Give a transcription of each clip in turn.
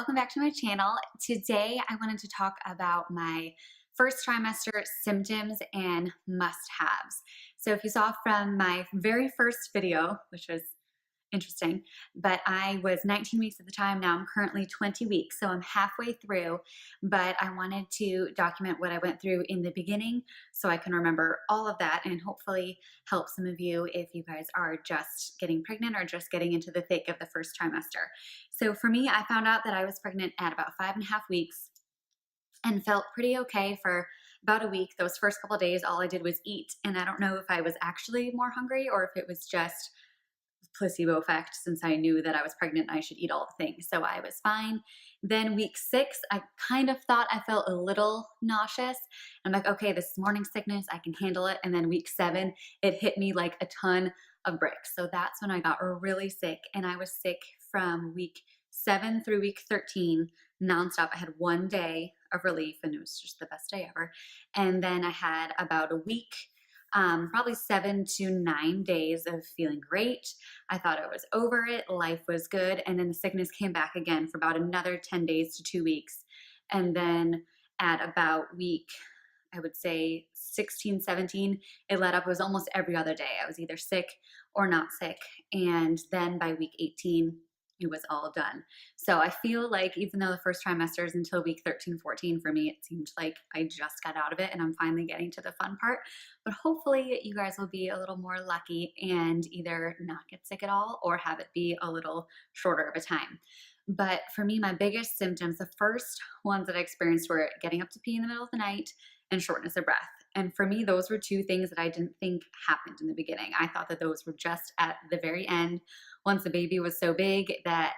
welcome back to my channel. Today I wanted to talk about my first trimester symptoms and must-haves. So if you saw from my very first video, which was interesting, but I was 19 weeks at the time. Now I'm currently 20 weeks, so I'm halfway through, but I wanted to document what I went through in the beginning so I can remember all of that and hopefully help some of you if you guys are just getting pregnant or just getting into the thick of the first trimester. So for me, I found out that I was pregnant at about 5.5 weeks and felt pretty okay for about a week. Those first couple of days, all I did was eat, and I don't know if I was actually more hungry or if it was just placebo effect, since I knew that I was pregnant and I should eat all the things. So I was fine. Then week 6, I kind of thought I felt a little nauseous. I'm like, okay, this is morning sickness, I can handle it. And then week 7, it hit me like a ton of bricks. So that's when I got really sick, and I was sick from week 7 through week 13 nonstop. I had one day of relief, and it was just the best day ever. And then I had about a week, probably 7 to 9 days of feeling great. I thought I was over it. Life was good. And then the sickness came back again for about another 10 days to 2 weeks. And then at about week, I would say 16, 17, it let up. It was almost every other day. I was either sick or not sick. And then by week 18, it was all done. So I feel like even though the first trimester is until week 13, 14, for me, it seemed like I just got out of it and I'm finally getting to the fun part. But hopefully you guys will be a little more lucky and either not get sick at all or have it be a little shorter of a time. But for me, my biggest symptoms, the first ones that I experienced were getting up to pee in the middle of the night and shortness of breath. And for me, those were two things that I didn't think happened in the beginning. I thought that those were just at the very end, once the baby was so big that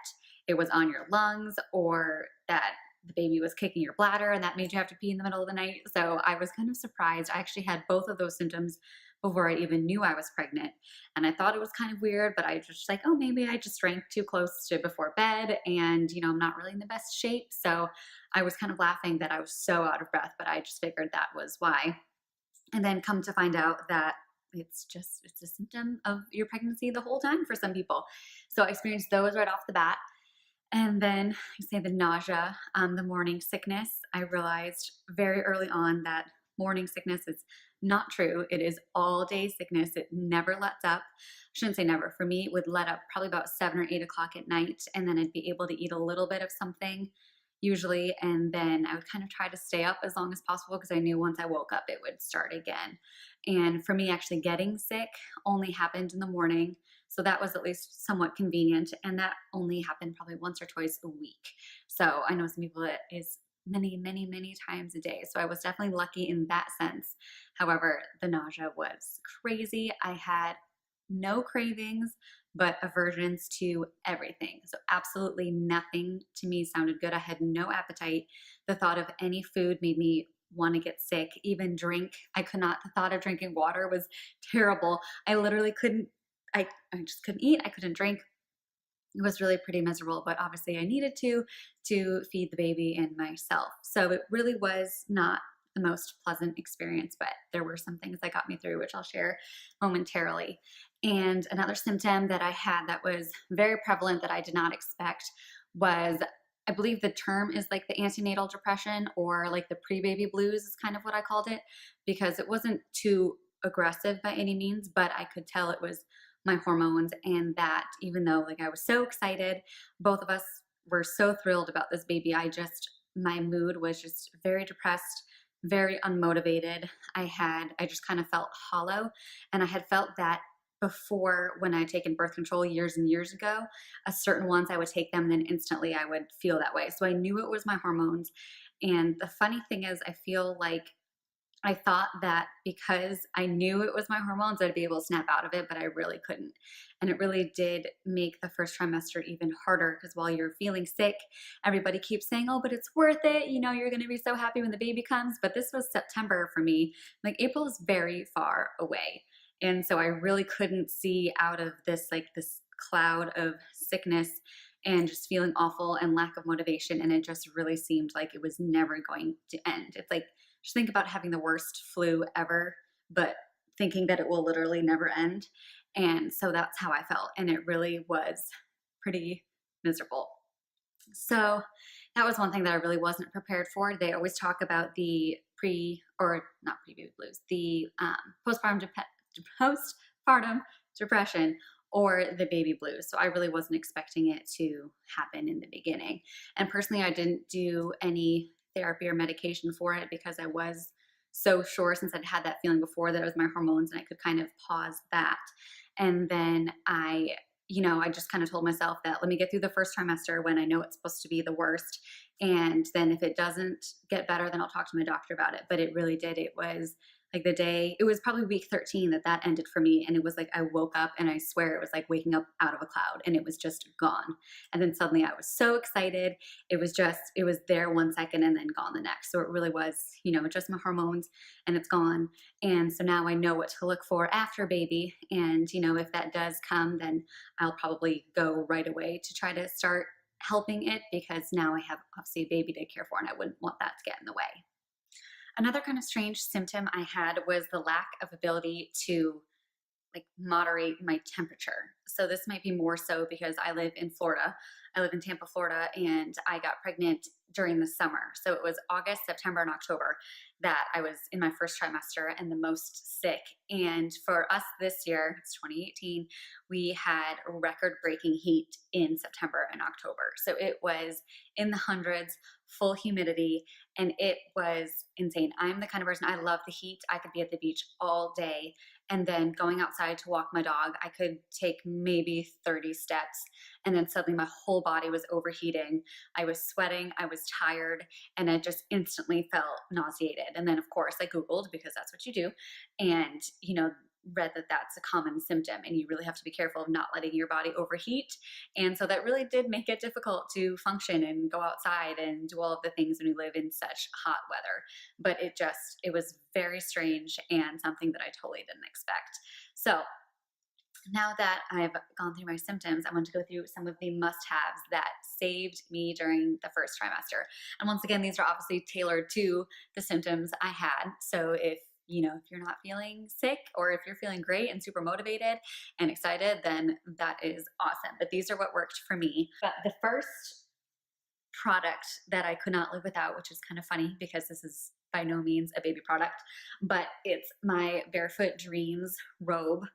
it was on your lungs, or that the baby was kicking your bladder and that made you have to pee in the middle of the night. So I was kind of surprised. I actually had both of those symptoms before I even knew I was pregnant. And I thought it was kind of weird, but I was just like, oh, maybe I just drank too close to before bed and, I'm not really in the best shape. So I was kind of laughing that I was so out of breath, but I just figured that was why. And then come to find out that it's a symptom of your pregnancy the whole time for some people. So I experienced those right off the bat. And then I say the nausea, the morning sickness. I realized very early on that morning sickness is not true. It is all day sickness. It never lets up. I shouldn't say never. For me, it would let up probably about 7 or 8 o'clock at night. And then I'd be able to eat a little bit of something usually. And then I would kind of try to stay up as long as possible because I knew once I woke up, it would start again. And for me, actually getting sick only happened in the morning. So that was at least somewhat convenient. And that only happened probably once or twice a week. So I know some people it is many, many, many times a day. So I was definitely lucky in that sense. However, the nausea was crazy. I had no cravings, but aversions to everything. So absolutely nothing to me sounded good. I had no appetite. The thought of any food made me want to get sick. Even drink, I could not. The thought of drinking water was terrible. I literally couldn't, I just couldn't eat. I couldn't drink. It was really pretty miserable, but obviously I needed to feed the baby and myself. So it really was not the most pleasant experience, but there were some things that got me through, which I'll share momentarily. And another symptom that I had that was very prevalent that I did not expect was, I believe the term is like the antenatal depression, or like the pre-baby blues is kind of what I called it, because it wasn't too aggressive by any means, but I could tell it was my hormones. And that even though like I was so excited, both of us were so thrilled about this baby, my mood was just very depressed, very unmotivated. I just kind of felt hollow. And I had felt that before when I had taken birth control years and years ago. Certain ones I would take them, then instantly I would feel that way. So I knew it was my hormones. And the funny thing is, I feel like I thought that because I knew it was my hormones, I'd be able to snap out of it, but I really couldn't. And it really did make the first trimester even harder, because while you're feeling sick, everybody keeps saying, oh, but it's worth it. You're going to be so happy when the baby comes. But this was September for me. Like April is very far away. And so I really couldn't see out of this cloud of sickness and just feeling awful and lack of motivation. And it just really seemed like it was never going to end. It's like, just think about having the worst flu ever, but thinking that it will literally never end. And so that's how I felt. And it really was pretty miserable. So that was one thing that I really wasn't prepared for. They always talk about the or not pre-baby blues, the postpartum depression or the baby blues. So I really wasn't expecting it to happen in the beginning. And personally, I didn't do any therapy or medication for it because I was so sure, since I'd had that feeling before, that it was my hormones and I could kind of pause that. And then I just kind of told myself that let me get through the first trimester when I know it's supposed to be the worst. And then if it doesn't get better, then I'll talk to my doctor about it. But it really did. It was like it was probably week 13 that ended for me. And it was like I woke up and I swear it was like waking up out of a cloud and it was just gone. And then suddenly I was so excited. It was there 1 second and then gone the next. So it really was, just my hormones and it's gone. And so now I know what to look for after baby. And, if that does come, then I'll probably go right away to try to start helping it because now I have obviously a baby to care for and I wouldn't want that to get in the way. Another kind of strange symptom I had was the lack of ability to like moderate my temperature. So this might be more so because I live in Florida. I live in Tampa, Florida, and I got pregnant during the summer. So it was August, September, and October that I was in my first trimester and the most sick. And for us this year, it's 2018, we had record-breaking heat in September and October. So it was in the hundreds, full humidity, and it was insane. I'm the kind of person, I love the heat. I could be at the beach all day. And then going outside to walk my dog, I could take maybe 30 steps. And then suddenly my whole body was overheating. I was sweating, I was tired, and I just instantly felt nauseated. And then, of course, I Googled because that's what you do. And, read that that's a common symptom and you really have to be careful of not letting your body overheat. And so that really did make it difficult to function and go outside and do all of the things when we live in such hot weather. But it was very strange and something that I totally didn't expect. So now that I've gone through my symptoms, I want to go through some of the must-haves that saved me during the first trimester. And once again, these are obviously tailored to the symptoms I had. So if you're not feeling sick or if you're feeling great and super motivated and excited, then that is awesome. But these are what worked for me. But the first product that I could not live without, which is kind of funny because this is by no means a baby product, but it's my Barefoot Dreams robe.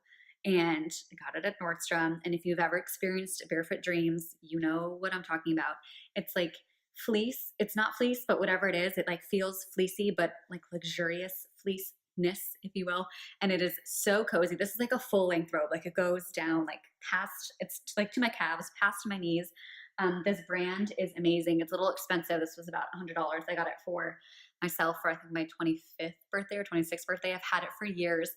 And I got it at Nordstrom. And if you've ever experienced Barefoot Dreams, you know what I'm talking about. It's like fleece. It's not fleece, but whatever it is, it like feels fleecy, but like luxurious fleeceness, if you will. And it is so cozy. This is like a full length robe. Like it goes down like it's like to my calves, past my knees. This brand is amazing. It's a little expensive. This was about $100. I got it for myself for I think my 25th birthday or 26th birthday. I've had it for years.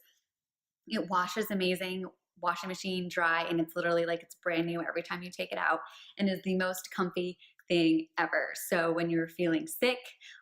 It washes amazing, washing machine dry, and it's literally like it's brand new every time you take it out and is the most comfy thing ever. So when you're feeling sick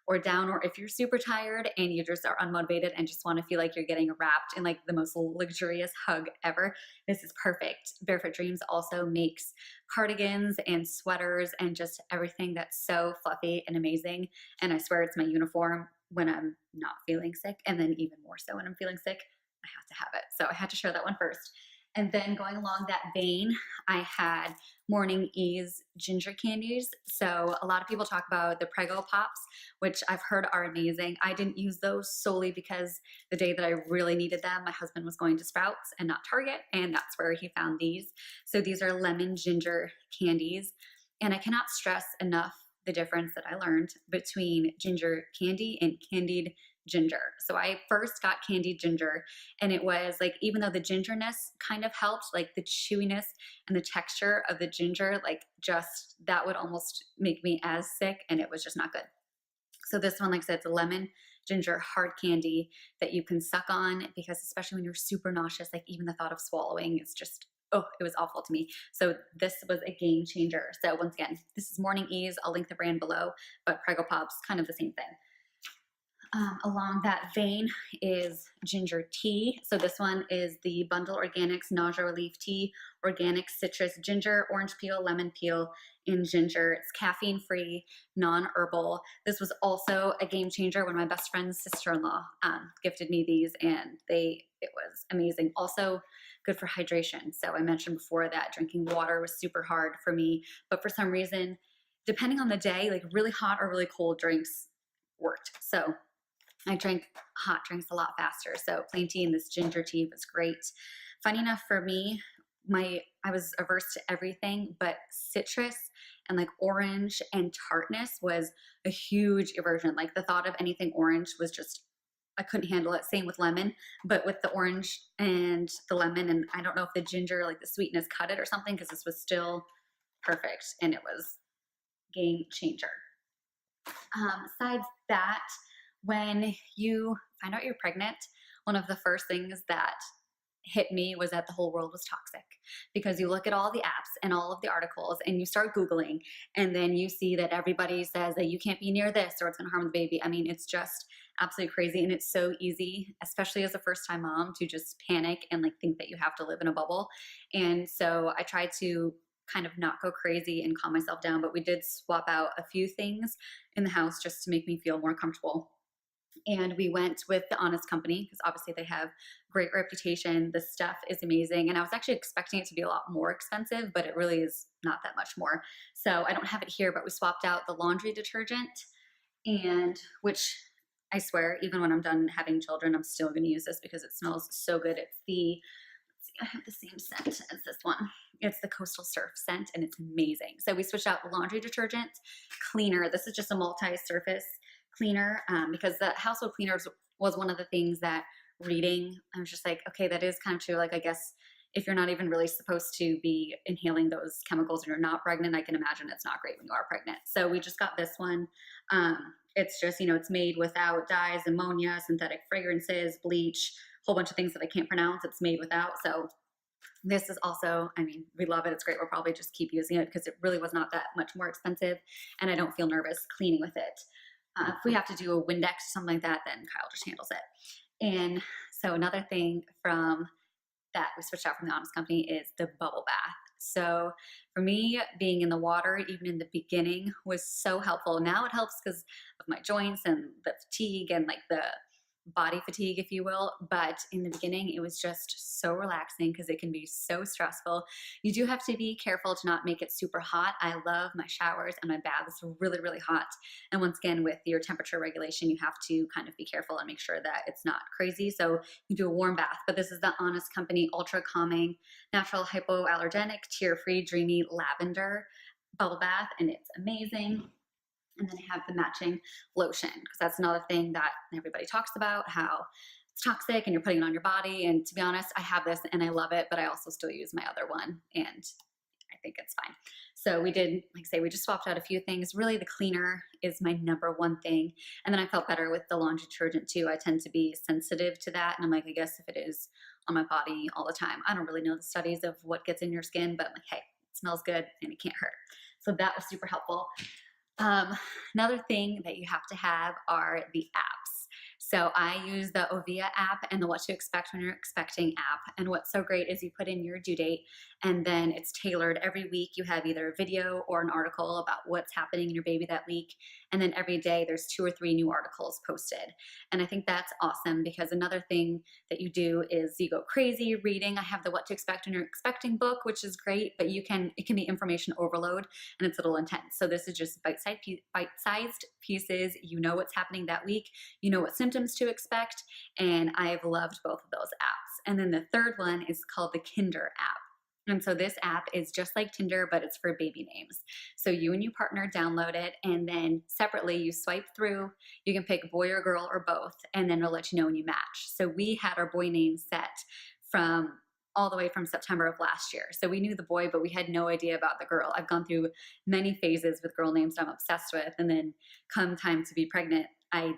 or down, or if you're super tired and you just are unmotivated and just want to feel like you're getting wrapped in like the most luxurious hug ever, this is perfect. Barefoot Dreams also makes cardigans and sweaters and just everything that's so fluffy and amazing. And I swear it's my uniform when I'm not feeling sick, and then even more so when I'm feeling sick. I have to have it. So I had to share that one first. And then going along that vein, I had Morning Ease ginger candies. So a lot of people talk about the Prego Pops, which I've heard are amazing. I didn't use those solely because the day that I really needed them, my husband was going to Sprouts and not Target, and that's where he found these. So these are lemon ginger candies. And I cannot stress enough the difference that I learned between ginger candy and candied ginger. So I first got candied ginger, and it was like, even though the gingerness kind of helped, like the chewiness and the texture of the ginger, like just that would almost make me as sick, and it was just not good. So this one, like I said, it's a lemon ginger hard candy that you can suck on, because especially when you're super nauseous, like even the thought of swallowing is just, oh, it was awful to me. So this was a game changer. So once again, this is Morning Ease. I'll link the brand below, but Prego Pops, kind of the same thing. Along that vein is ginger tea. So this one is the Bundle Organics Nausea Relief Tea, Organic Citrus Ginger, Orange Peel, Lemon Peel, and Ginger. It's caffeine-free, non-herbal. This was also a game changer when my best friend's sister-in-law gifted me these, and it was amazing. Also good for hydration. So I mentioned before that drinking water was super hard for me, but for some reason, depending on the day, like really hot or really cold drinks worked. So I drank hot drinks a lot faster. So plain tea and this ginger tea was great. Funny enough for me, I was averse to everything, but citrus and like orange and tartness was a huge aversion. Like the thought of anything orange was just, I couldn't handle it. Same with lemon, but with the orange and the lemon, and I don't know if the ginger, like the sweetness cut it or something, because this was still perfect and it was game changer. Besides that, when you find out you're pregnant, one of the first things that hit me was that the whole world was toxic, because you look at all the apps and all of the articles and you start Googling, and then you see that everybody says that you can't be near this or it's going to harm the baby. I mean, it's just absolutely crazy. And it's so easy, especially as a first time mom, to just panic and like think that you have to live in a bubble. And so I tried to kind of not go crazy and calm myself down, but we did swap out a few things in the house just to make me feel more comfortable. And we went with the Honest Company because obviously they have great reputation. The stuff is amazing. And I was actually expecting it to be a lot more expensive, but it really is not that much more. So I don't have it here, but we swapped out the laundry detergent, and which I swear, even when I'm done having children, I'm still going to use this because it smells so good. It's the, let's see, I have the same scent as this one. It's the Coastal Surf scent, and it's amazing. So we switched out the laundry detergent cleaner. This is just a multi-surface cleaner, because the household cleaners was one of the things that reading, I was just like, okay, that is kind of true. Like, I guess if you're not even really supposed to be inhaling those chemicals and you're not pregnant, I can imagine it's not great when you are pregnant. So we just got this one. It's just, it's made without dyes, ammonia, synthetic fragrances, bleach, a whole bunch of things that I can't pronounce. It's made without. So this is also, I mean, we love it. It's great. We'll probably just keep using it because it really was not that much more expensive, and I don't feel nervous cleaning with it. If we have to do a Windex or something like that, then Kyle just handles it. And so another thing from that we switched out from the Honest Company is the bubble bath. So for me, being in the water, even in the beginning, was so helpful. Now it helps because of my joints and the fatigue and like the body fatigue, if you will. But in the beginning, it was just so relaxing because it can be so stressful. You do have to be careful to not make it super hot. I love my showers and my baths really, really hot. And once again, with your temperature regulation, you have to kind of be careful and make sure that it's not crazy. So you do a warm bath, but this is the Honest Company Ultra Calming Natural Hypoallergenic Tear-Free Dreamy Lavender Bubble Bath, and it's amazing. And then I have the matching lotion, because that's another thing that everybody talks about, how it's toxic and you're putting it on your body. And to be honest, I have this and I love it, but I also still use my other one and I think it's fine. So we did, like I say, we just swapped out a few things. Really, the cleaner is my number one thing. And then I felt better with the laundry detergent too. I tend to be sensitive to that. And I'm like, I guess if it is on my body all the time, I don't really know the studies of what gets in your skin, but I'm like, hey, it smells good and it can't hurt. So that was super helpful. Another thing that you have to have are the apps. So I use the Ovia app and the What to Expect When You're Expecting app. And what's so great is you put in your due date, and then it's tailored. Every week you have either a video or an article about what's happening in your baby that week. And then every day there's 2 or 3 new articles posted. And I think that's awesome, because another thing that you do is you go crazy reading. I have the What to Expect When You're Expecting book, which is great, but it can be information overload and it's a little intense. So this is just bite-sized pieces. You know what's happening that week. You know what symptoms to expect. And I've loved both of those apps. And then the third one is called the Kinder app. And so this app is just like Tinder, but it's for baby names. So you and your partner download it, and then separately you swipe through. You can pick boy or girl or both, and then it'll let you know when you match. So we had our boy name set from all the way from September of last year. So we knew the boy, but we had no idea about the girl. I've gone through many phases with girl names that I'm obsessed with, and then come time to be pregnant, I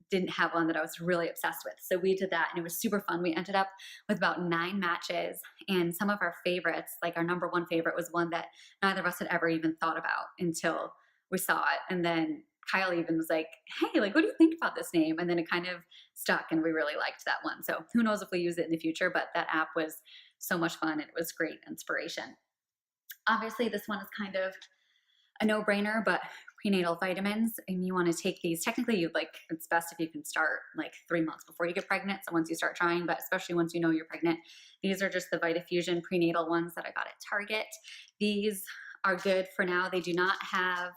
didn't have one that I was really obsessed with. So we did that, and it was super fun. We ended up with about 9 matches, and some of our favorites, like our number one favorite, was one that neither of us had ever even thought about until we saw it. And then Kyle even was like, hey, like, what do you think about this name? And then it kind of stuck, and we really liked that one. So who knows if we use it in the future, but that app was so much fun. It was great inspiration. Obviously, this one is kind of a no-brainer, but prenatal vitamins, and you want to take these. Technically, it's best if you can start like 3 months before you get pregnant. So once you start trying, but especially once you know you're pregnant, these are just the VitaFusion prenatal ones that I got at Target. These are good for now. They do not have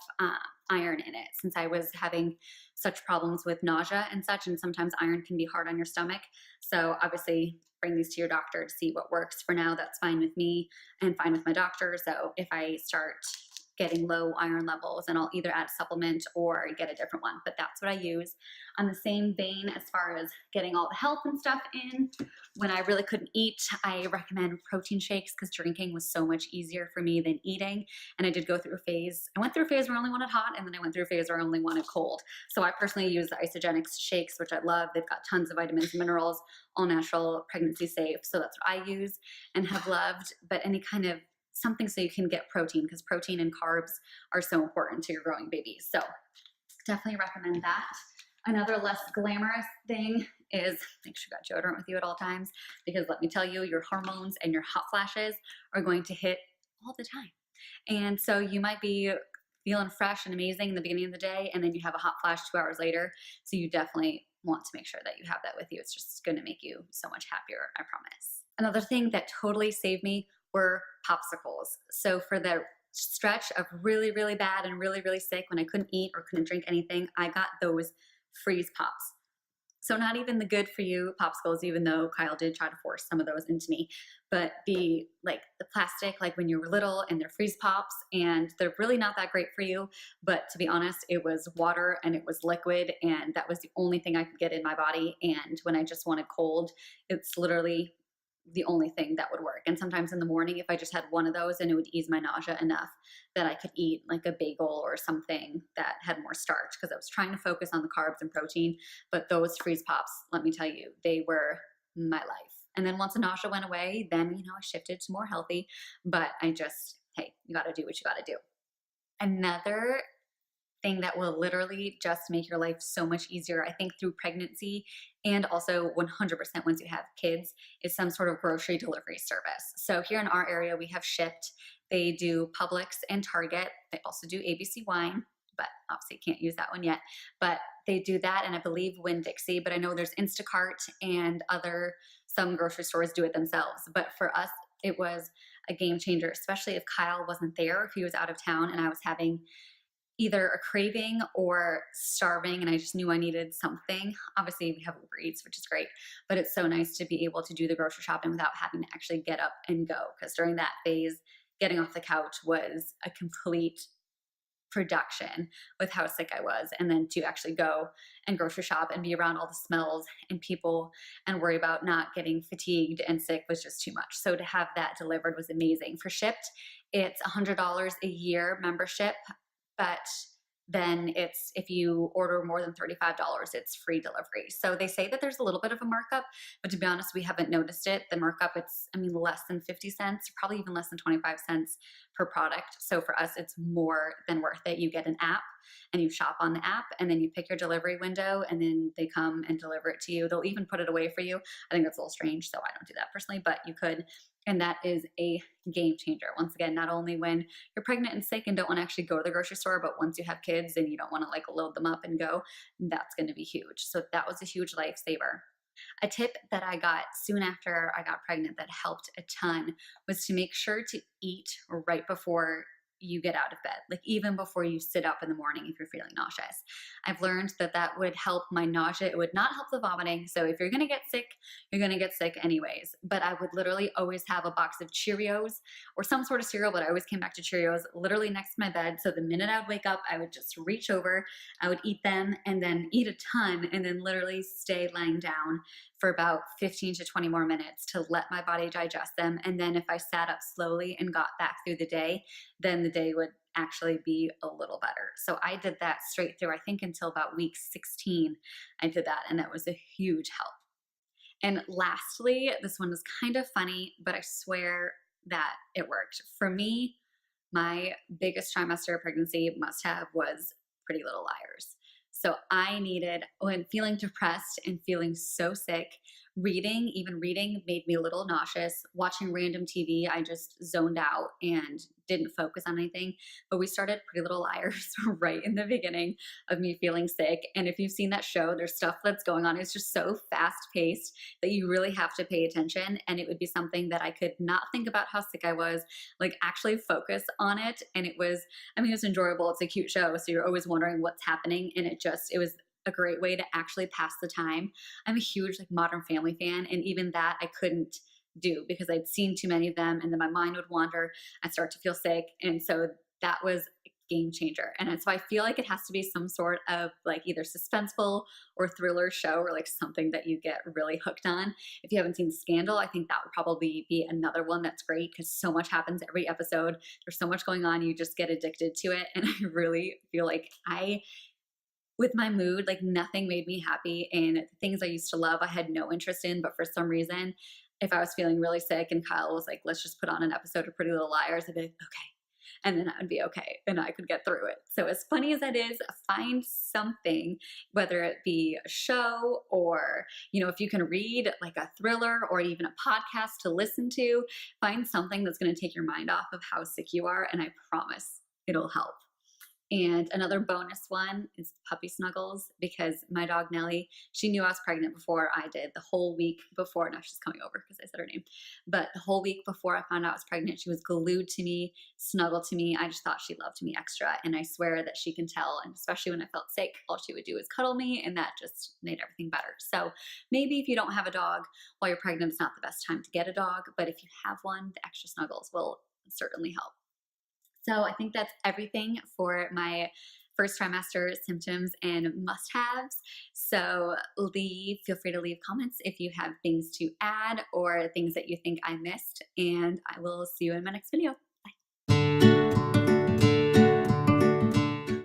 iron in it, since I was having such problems with nausea and such, and sometimes iron can be hard on your stomach. So obviously bring these to your doctor to see what works. For now, that's fine with me and fine with my doctor. So if I start getting low iron levels, and I'll either add a supplement or get a different one, but that's what I use. On the same vein, as far as getting all the health and stuff in, when I really couldn't eat, I recommend protein shakes, because drinking was so much easier for me than eating. And I did go through a phase. I went through a phase where I only wanted hot, and then I went through a phase where I only wanted cold. So I personally use the Isogenics shakes, which I love. They've got tons of vitamins and minerals, all natural, pregnancy safe. So that's what I use and have loved. But any kind of something so you can get protein, because protein and carbs are so important to your growing baby. So definitely recommend that. Another less glamorous thing is make sure you got deodorant with you at all times, because let me tell you, your hormones and your hot flashes are going to hit all the time. And so you might be feeling fresh and amazing in the beginning of the day, and then you have a hot flash 2 hours later. So you definitely want to make sure that you have that with you. It's just going to make you so much happier, I promise. Another thing that totally saved me were popsicles. So for the stretch of really, really bad and really, really sick, when I couldn't eat or couldn't drink anything, I got those freeze pops. So not even the good for you popsicles, even though Kyle did try to force some of those into me, but the plastic, like when you were little, and they're freeze pops, and they're really not that great for you. But to be honest, it was water and it was liquid, and that was the only thing I could get in my body. And when I just wanted cold, it's literally the only thing that would work. And sometimes in the morning, if I just had one of those, and it would ease my nausea enough that I could eat like a bagel or something that had more starch, because I was trying to focus on the carbs and protein. But those freeze pops, let me tell you, they were my life. And then once the nausea went away, then, I shifted to more healthy. But hey, you got to do what you got to do. Another thing that will literally just make your life so much easier, I think, through pregnancy, and also 100% once you have kids, is some sort of grocery delivery service. So here in our area, we have Shipt. They do Publix and Target. They also do ABC Wine, but obviously can't use that one yet. But they do that, and I believe Winn-Dixie, but I know there's Instacart and some grocery stores do it themselves. But for us, it was a game changer, especially if Kyle wasn't there, if he was out of town and I was having either a craving or starving, and I just knew I needed something. Obviously, we have Uber Eats, which is great, but it's so nice to be able to do the grocery shopping without having to actually get up and go, because during that phase, getting off the couch was a complete production with how sick I was. And then to actually go and grocery shop and be around all the smells and people and worry about not getting fatigued and sick was just too much. So to have that delivered was amazing. For Shipt, it's $100 a year membership, but then it's, if you order more than $35, it's free delivery. So they say that there's a little bit of a markup, but to be honest, we haven't noticed it. The markup, it's, less than 50 cents, probably even less than 25 cents per product. So for us, it's more than worth it. You get an app and you shop on the app, and then you pick your delivery window, and then they come and deliver it to you. They'll even put it away for you. I think that's a little strange, so I don't do that personally, but you could. And that is a game changer. Once again, not only when you're pregnant and sick and don't want to actually go to the grocery store, but once you have kids and you don't want to load them up and go, that's going to be huge. So that was a huge lifesaver. A tip that I got soon after I got pregnant that helped a ton was to make sure to eat right before you get out of bed, even before you sit up in the morning if you're feeling nauseous. I've learned that that would help my nausea. It would not help the vomiting. So if you're going to get sick, you're going to get sick anyways. But I would literally always have a box of Cheerios or some sort of cereal, but I always came back to Cheerios literally next to my bed. So the minute I would wake up, I would just reach over, I would eat them, and then eat a ton, and then literally stay lying down for about 15 to 20 more minutes to let my body digest them. And then if I sat up slowly and got back through the day, then the day would actually be a little better. So I did that straight through, I think until about week 16, I did that, and that was a huge help. And lastly, this one was kind of funny, but I swear that it worked. For me, my biggest trimester pregnancy must-have was Pretty Little Liars. So I needed, when feeling depressed and feeling so sick, reading, even reading made me a little nauseous. Watching random TV, I just zoned out and didn't focus on anything. But we started Pretty Little Liars right in the beginning of me feeling sick. And if you've seen that show, there's stuff that's going on. It's just so fast paced that you really have to pay attention. And it would be something that I could not think about how sick I was, like actually focus on it. And it was, I mean, it was enjoyable. It's a cute show. So you're always wondering what's happening. And it was a great way to actually pass the time. I'm a huge like Modern Family fan. And even that I couldn't do because I'd seen too many of them and then my mind would wander. I'd start to feel sick. And so that was a game changer. And so I feel like it has to be some sort of like either suspenseful or thriller show or like something that you get really hooked on. If you haven't seen Scandal, I think that would probably be another one that's great because so much happens every episode. There's so much going on. You just get addicted to it. And I really feel like with my mood, like nothing made me happy. And the things I used to love, I had no interest in. But for some reason, if I was feeling really sick and Kyle was like, let's just put on an episode of Pretty Little Liars, I'd be like, okay. And then I would be okay and I could get through it. So as funny as that is, find something, whether it be a show or, you know, if you can read like a thriller or even a podcast to listen to, find something that's going to take your mind off of how sick you are. And I promise it'll help. And another bonus one is puppy snuggles because my dog Nellie, she knew I was pregnant before I did. The whole week before, now she's coming over because I said her name, but the whole week before I found out I was pregnant, she was glued to me, snuggled to me. I just thought she loved me extra. And I swear that she can tell. And especially when I felt sick, all she would do is cuddle me and that just made everything better. So maybe if you don't have a dog while you're pregnant, it's not the best time to get a dog. But if you have one, the extra snuggles will certainly help. So I think that's everything for my first trimester symptoms and must-haves. So feel free to leave comments if you have things to add or things that you think I missed, and I will see you in my next video.